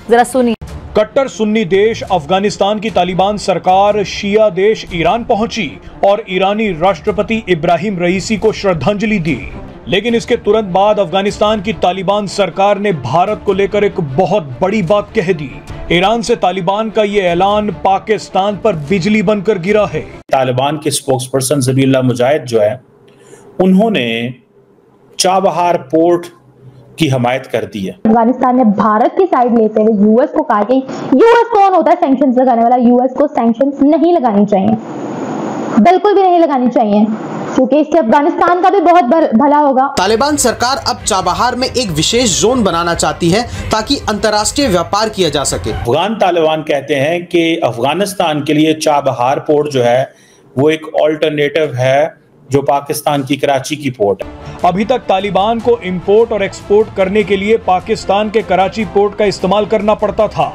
जरा सुनिए। कट्टर सुन्नी देश अफगानिस्तान की तालिबान सरकार शिया देश ईरान पहुंची और ईरानी राष्ट्रपति इब्राहिम रईसी को श्रद्धांजलि दी। लेकिन इसके तुरंत बाद अफगानिस्तान की तालिबान सरकार ने भारत को लेकर एक बहुत बड़ी बात कह दी। ईरान से तालिबान का ये ऐलान पाकिस्तान पर बिजली बनकर गिरा है। तालिबान के स्पोक्सपर्सन ज़बीहुल्लाह मुजाहिद जो है, उन्होंने चाबहार पोर्ट की हमायत कर दी है। अफगानिस्तान ने भारत की साइड लेते हुए यूएस को कहा कि यूएस कौन होता है सैंक्शंस लगाने वाला, यूएस को सैंक्शंस नहीं लगानी चाहिए, बिल्कुल भी नहीं लगानी चाहिए, क्योंकि इससे अफगानिस्तान का भी बहुत भला होगा। तालिबान सरकार अब चाबहार में एक विशेष जोन बनाना चाहती है ताकि अंतर्राष्ट्रीय व्यापार किया जा सके। अफगान तालिबान कहते हैं कि अफगानिस्तान के लिए चाबहार पोर्ट जो है वो एक ऑल्टरनेटिव है जो पाकिस्तान की कराची की पोर्ट है। अभी तक तालिबान को इंपोर्ट और एक्सपोर्ट करने के लिए पाकिस्तान के कराची पोर्ट का इस्तेमाल करना पड़ता था,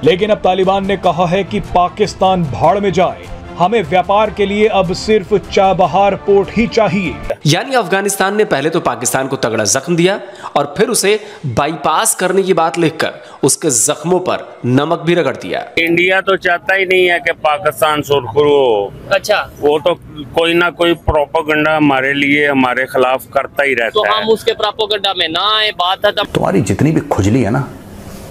लेकिन अब तालिबान ने कहा है कि पाकिस्तान भाड़ में जाए, हमें व्यापार के लिए अब सिर्फ चाबहार पोर्ट ही चाहिए। यानी अफगानिस्तान ने पहले तो पाकिस्तान को तगड़ा जख्म दिया और फिर उसे बाईपास करने की बात लिखकर उसके जख्मों पर नमक भी रगड़ दिया। इंडिया तो चाहता ही नहीं है कि पाकिस्तान सुरखरू हो। अच्छा, वो तो कोई ना कोई प्रोपेगेंडा हमारे लिए, हमारे खिलाफ करता ही रहता है। तो हम उसके प्रोपेगेंडा में ना आए। बात है तब तुम्हारी जितनी भी खुजली है ना,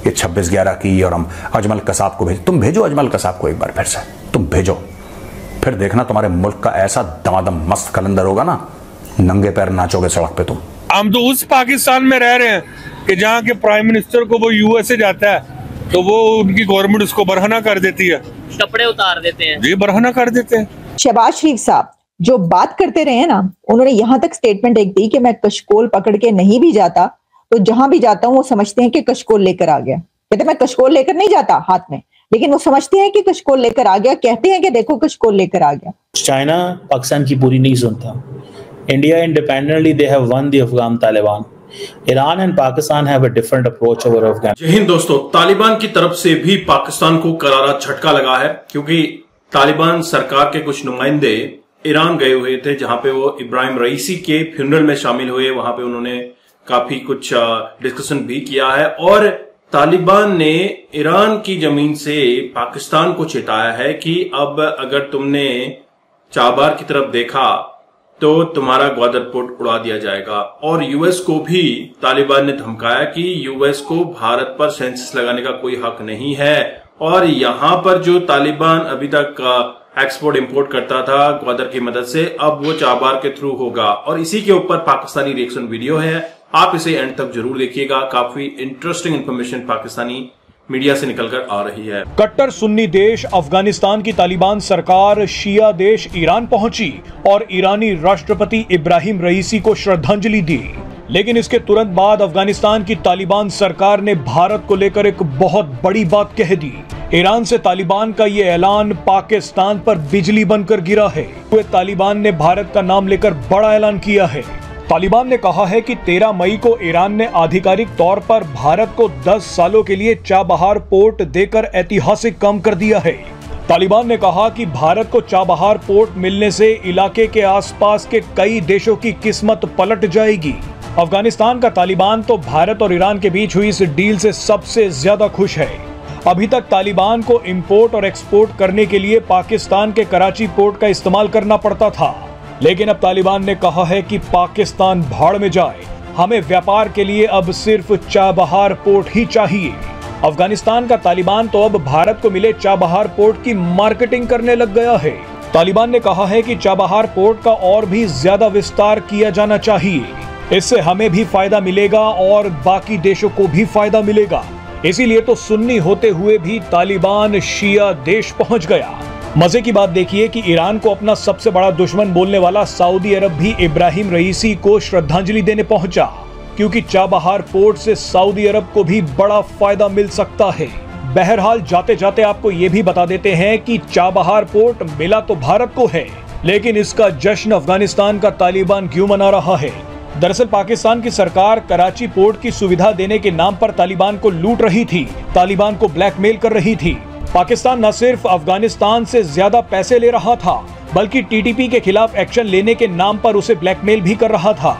ये 26/11 की, और हम अजमल कसाब को तुम भेजो अजमल कसाब को एक बार फिर से तुम भेजो, फिर देखना तुम्हारे मुल्क का ऐसा दमादम मस्त कलंदर होगा ना, नंगे पैर नाचोगे सड़क पे तुम। हम तो उस पाकिस्तान में रह रहे हैं कि जहाँ के प्राइम मिनिस्टर को वो यूएसए जाता है तो वो उनकी गवर्नमेंट उसको बरहना कर देती है, कपड़े उतार देते हैं जी, बरहना कर देते हैं। शहबाज शरीफ साहब जो बात करते रहे ना, उन्होंने यहाँ तक स्टेटमेंट एक दी कि मैं कशकोल पकड़ के नहीं भी जाता तो जहां भी जाता हूँ वो समझते हैं कि कशकोल लेकर आ गया। कहते मैं कशकोल लेकर नहीं जाता हाथ में, लेकिन वो समझते हैं कि कशकोल लेकर आ गया, कहते हैं कि देखो कशकोल लेकर आ गया। चाइना पाकिस्तान की पूरी नहीं सुनता। India independently they have one the Afghan Taliban. Iran and Pakistan have a different approach over Afghan. जय हिंद दोस्तों, तालिबान की तरफ से भी पाकिस्तान को करारा झटका लगा है, क्योंकि तालिबान सरकार के कुछ नुमाइंदे ईरान गए हुए थे, जहां पे वो इब्राहिम रईसी के फ्यूनरल में शामिल हुए। वहां पे उन्होंने काफी कुछ डिस्कशन भी किया है और तालिबान ने ईरान की जमीन से पाकिस्तान को चेताया है कि अब अगर तुमने चाबहार की तरफ देखा तो तुम्हारा ग्वादर पोर्ट उड़ा दिया जाएगा। और यूएस को भी तालिबान ने धमकाया कि यूएस को भारत पर सेंसस लगाने का कोई हक नहीं है। और यहां पर जो तालिबान अभी तक एक्सपोर्ट इंपोर्ट करता था ग्वादर की मदद से, अब वो चाबहार के थ्रू होगा। और इसी के ऊपर पाकिस्तानी रिएक्शन वीडियो है, आप इसे एंड तक जरूर देखिएगा। काफी इंटरेस्टिंग इंफॉर्मेशन पाकिस्तानी मीडिया से निकलकर आ रही है। कट्टर सुन्नी देश अफगानिस्तान की तालिबान सरकार शिया देश ईरान पहुंची और ईरानी राष्ट्रपति इब्राहिम रईसी को श्रद्धांजलि दी। लेकिन इसके तुरंत बाद अफगानिस्तान की तालिबान सरकार ने भारत को लेकर एक बहुत बड़ी बात कह दी। ईरान से तालिबान का ये ऐलान पाकिस्तान पर बिजली बनकर गिरा है। तालिबान ने भारत का नाम लेकर बड़ा ऐलान किया है। तालिबान ने कहा है कि 13 मई को ईरान ने आधिकारिक तौर पर भारत को 10 सालों के लिए चाबहार पोर्ट देकर ऐतिहासिक काम कर दिया है। तालिबान ने कहा कि भारत को चाबहार पोर्ट मिलने से इलाके के आसपास के कई देशों की किस्मत पलट जाएगी। अफगानिस्तान का तालिबान तो भारत और ईरान के बीच हुई इस डील से सबसे ज्यादा खुश है। अभी तक तालिबान को इंपोर्ट और एक्सपोर्ट करने के लिए पाकिस्तान के कराची पोर्ट का इस्तेमाल करना पड़ता था, लेकिन अब तालिबान ने कहा है कि पाकिस्तान भाड़ में जाए, हमें व्यापार के लिए अब सिर्फ चाबहार पोर्ट ही चाहिए। अफगानिस्तान का तालिबान तो अब भारत को मिले चाबहार पोर्ट की मार्केटिंग करने लग गया है। तालिबान ने कहा है कि चाबहार पोर्ट का और भी ज्यादा विस्तार किया जाना चाहिए, इससे हमें भी फायदा मिलेगा और बाकी देशों को भी फायदा मिलेगा। इसीलिए तो सुन्नी होते हुए भी तालिबान शिया देश पहुंच गया। मजे की बात देखिए कि ईरान को अपना सबसे बड़ा दुश्मन बोलने वाला सऊदी अरब भी इब्राहिम रईसी को श्रद्धांजलि देने पहुंचा, क्योंकि चाबहार पोर्ट से सऊदी अरब को भी बड़ा फायदा मिल सकता है। बहरहाल जाते जाते आपको ये भी बता देते हैं कि चाबहार पोर्ट मिला तो भारत को है, लेकिन इसका जश्न अफगानिस्तान का तालिबान क्यों मना रहा है? दरअसल पाकिस्तान की सरकार कराची पोर्ट की सुविधा देने के नाम पर तालिबान को लूट रही थी, तालिबान को ब्लैकमेल कर रही थी। पाकिस्तान न सिर्फ अफगानिस्तान से ज्यादा पैसे ले रहा था, बल्कि टीटीपी के खिलाफ एक्शन लेने के नाम पर उसे ब्लैकमेल भी कर रहा था।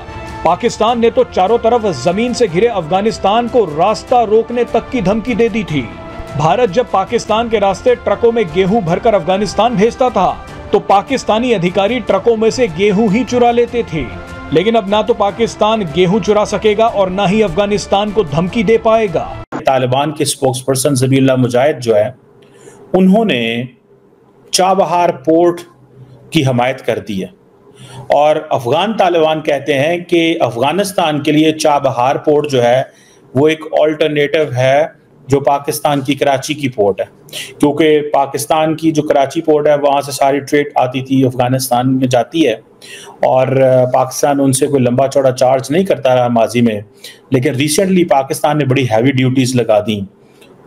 पाकिस्तान ने तो चारों तरफ जमीन से घिरे अफगानिस्तान को रास्ता रोकने तक की धमकी दे दी थी। भारत जब पाकिस्तान के रास्ते ट्रकों में गेहूं भरकर अफगानिस्तान भेजता था तो पाकिस्तानी अधिकारी ट्रकों में से गेहूं ही चुरा लेते थे। लेकिन अब ना तो पाकिस्तान गेहूं चुरा सकेगा और ना ही अफगानिस्तान को धमकी दे पाएगा। तालिबान के स्पोक्सपर्सन ज़बीहुल्लाह मुजाहिद जो है, उन्होंने चाबहार पोर्ट की हमायत कर दी है और अफगान तालिबान कहते हैं कि अफगानिस्तान के लिए चाबहार पोर्ट जो है वो एक ऑल्टरनेटिव है जो पाकिस्तान की कराची की पोर्ट है, क्योंकि पाकिस्तान की जो कराची पोर्ट है वहाँ से सारी ट्रेड आती थी अफगानिस्तान में जाती है और पाकिस्तान उनसे कोई लंबा चौड़ा चार्ज नहीं करता रहा माजी में, लेकिन रिसेंटली पाकिस्तान ने बड़ी हैवी ड्यूटीज़ लगा दी।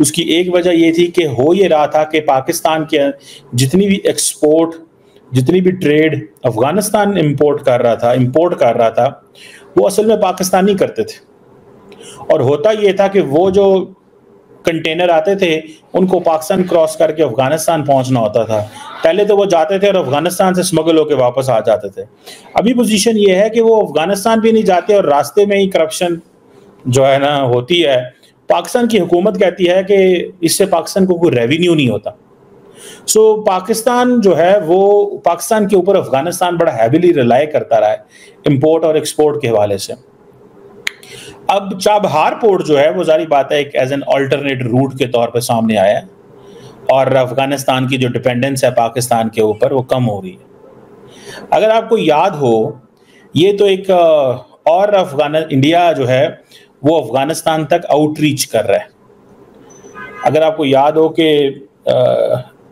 उसकी एक वजह ये थी कि हो ये रहा था कि पाकिस्तान के जितनी भी एक्सपोर्ट, जितनी भी ट्रेड अफगानिस्तान इंपोर्ट कर रहा था वो असल में पाकिस्तान नहीं करते थे। और होता ये था कि वो जो कंटेनर आते थे उनको पाकिस्तान क्रॉस करके अफगानिस्तान पहुंचना होता था। पहले तो वो जाते थे और अफगानिस्तान से स्मगल होकर वापस आ जाते थे। अभी पोजीशन ये है कि वो अफगानिस्तान भी नहीं जाते और रास्ते में ही करप्शन जो है ना होती है। पाकिस्तान की हुकूमत कहती है कि इससे पाकिस्तान को कोई रेवेन्यू नहीं होता। सो पाकिस्तान जो है वो पाकिस्तान के ऊपर अफगानिस्तान बड़ा हैविली रिलाई करता रहा है इंपोर्ट और एक्सपोर्ट के हवाले से। अब चाबहार पोर्ट जो है वो जारी बात है एक एज एन अल्टरनेट रूट के तौर पे सामने आया है और अफगानिस्तान की जो डिपेंडेंस है पाकिस्तान के ऊपर वो कम हो रही है। अगर आपको याद हो, ये तो एक और इंडिया जो है वो अफगानिस्तान तक आउटरीच कर रहा है। अगर आपको याद हो कि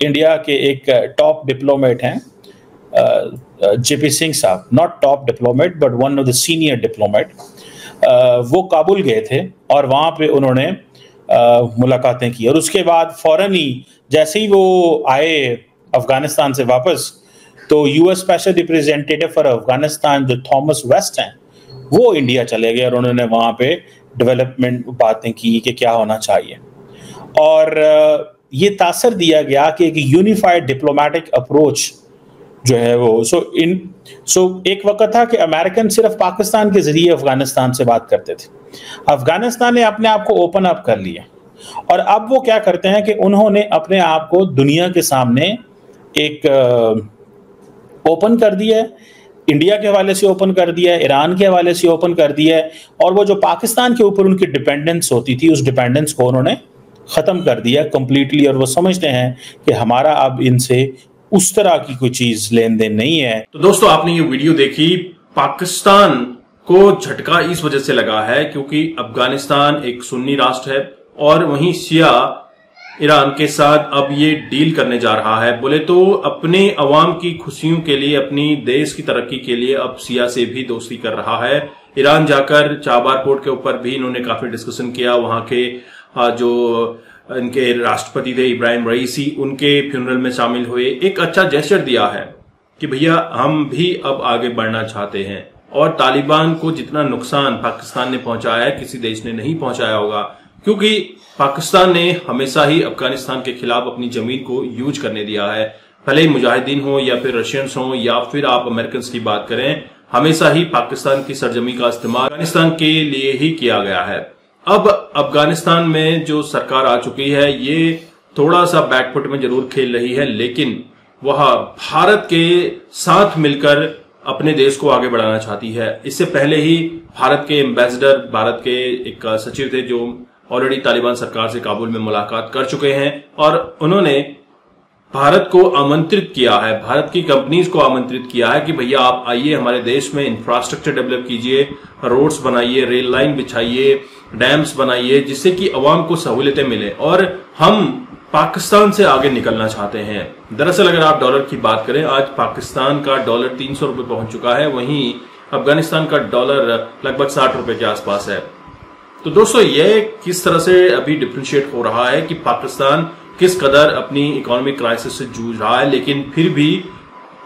इंडिया के एक टॉप डिप्लोमेट हैं जेपी सिंह साहब, not top diplomat but one of the senior diplomat, वो काबुल गए थे और वहाँ पे उन्होंने मुलाकातें की और उसके बाद फौरन ही जैसे ही वो आए अफगानिस्तान से वापस तो US special representative for Afghanistan जो थॉमस वेस्ट हैं वो इंडिया चले गए और उन्होंने वहाँ पे डेवलपमेंट बातें की कि क्या होना चाहिए और ये तासर दिया गया कि एक यूनिफाइड डिप्लोमेटिक अप्रोच जो है वो एक वक्त था कि अमेरिकन सिर्फ पाकिस्तान के जरिए अफगानिस्तान से बात करते थे। अफगानिस्तान ने अपने आप को ओपन अप कर लिया और अब वो क्या करते हैं कि उन्होंने अपने आप को दुनिया के सामने एक ओपन कर दिया है, इंडिया के हवाले से ओपन कर दिया है, ईरान के हवाले से ओपन कर दिया है और वो जो पाकिस्तान के ऊपर उनकी डिपेंडेंस होती थी उस डिपेंडेंस को उन्होंने ख़त्म कर दिया कंप्लीटली और वो समझते हैं कि हमारा अब इनसे उस तरह की कोई चीज लेन देन नहीं है। तो दोस्तों आपने ये वीडियो देखी, पाकिस्तान को झटका इस वजह से लगा है क्योंकि अफगानिस्तान एक सुन्नी राष्ट्र है और वहीं शिया ईरान के साथ अब ये डील करने जा रहा है। बोले तो अपने अवाम की खुशियों के लिए, अपनी देश की तरक्की के लिए अब शिया से भी दोस्ती कर रहा है। ईरान जाकर चाबहार पोर्ट के ऊपर भी इन्होंने काफी डिस्कशन किया। वहां के जो इनके राष्ट्रपति थे इब्राहिम रईसी, उनके फ्यूनरल में शामिल हुए, एक अच्छा जेस्चर दिया है कि भैया हम भी अब आगे बढ़ना चाहते हैं और तालिबान को जितना नुकसान पाकिस्तान ने पहुंचाया है किसी देश ने नहीं पहुंचाया होगा, क्योंकि पाकिस्तान ने हमेशा ही अफगानिस्तान के खिलाफ अपनी जमीन को यूज करने दिया है। भले ही मुजाहिदीन हो या फिर रशियंस हो या फिर आप अमेरिकन की बात करें, हमेशा ही पाकिस्तान की सरजमी का इस्तेमाल अफगानिस्तान के लिए ही किया गया है। अब अफगानिस्तान में जो सरकार आ चुकी है ये थोड़ा सा बैकफुट में जरूर खेल रही है, लेकिन वह भारत के साथ मिलकर अपने देश को आगे बढ़ाना चाहती है। इससे पहले ही भारत के एम्बेसडर, भारत के एक सचिव थे जो ऑलरेडी तालिबान सरकार से काबुल में मुलाकात कर चुके हैं और उन्होंने भारत को आमंत्रित किया है, भारत की कंपनीज को आमंत्रित किया है कि भैया आप आइए हमारे देश में इंफ्रास्ट्रक्चर डेवलप कीजिए, रोड्स बनाइए, रेल लाइन बिछाइए, डैम्स बनाइए, जिससे कि अवाम को सहूलियतें मिले और हम पाकिस्तान से आगे निकलना चाहते हैं। दरअसल अगर आप डॉलर की बात करें, आज पाकिस्तान का डॉलर 300 रुपए पहुंच चुका है, वहीं अफगानिस्तान का डॉलर लगभग 60 रुपए के आसपास है। तो दोस्तों ये किस तरह से अभी डिफ्रेंशिएट हो रहा है कि पाकिस्तान किस कदर अपनी इकोनॉमिक क्राइसिस से जूझ रहा है, लेकिन फिर भी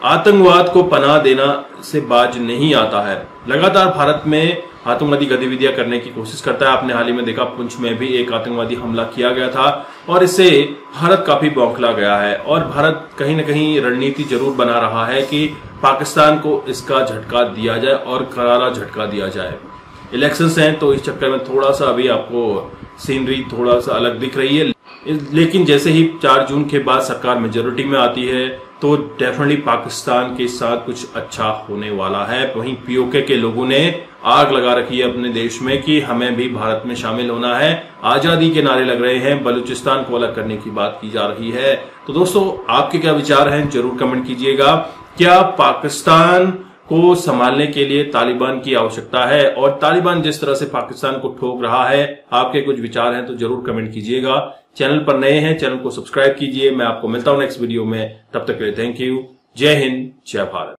आतंकवाद को पनाह देना से बाज नहीं आता है। लगातार भारत में आतंकवादी गतिविधियां करने की कोशिश करता है। आपने हाल ही में देखा पुंछ में भी एक आतंकवादी हमला किया गया था और इससे भारत काफी बौखला गया है और भारत कहीं न कहीं रणनीति जरूर बना रहा है कि पाकिस्तान को इसका झटका दिया जाए और करारा झटका दिया जाए। इलेक्शंस हैं तो इस चक्कर में थोड़ा सा अभी आपको सीनरी थोड़ा सा अलग दिख रही है, लेकिन जैसे ही 4 जून के बाद सरकार मेजोरिटी में आती है तो डेफिनेटली पाकिस्तान के साथ कुछ अच्छा होने वाला है। वहीं पीओके के लोगों ने आग लगा रखी है अपने देश में कि हमें भी भारत में शामिल होना है, आजादी के नारे लग रहे हैं, बलूचिस्तान को अलग करने की बात की जा रही है। तो दोस्तों आपके क्या विचार हैं जरूर कमेंट कीजिएगा। क्या पाकिस्तान को संभालने के लिए तालिबान की आवश्यकता है और तालिबान जिस तरह से पाकिस्तान को ठोक रहा है, आपके कुछ विचार हैं तो जरूर कमेंट कीजिएगा। चैनल पर नए हैं चैनल को सब्सक्राइब कीजिए। मैं आपको मिलता हूं नेक्स्ट वीडियो में, तब तक के लिए थैंक यू। जय हिंद, जय भारत।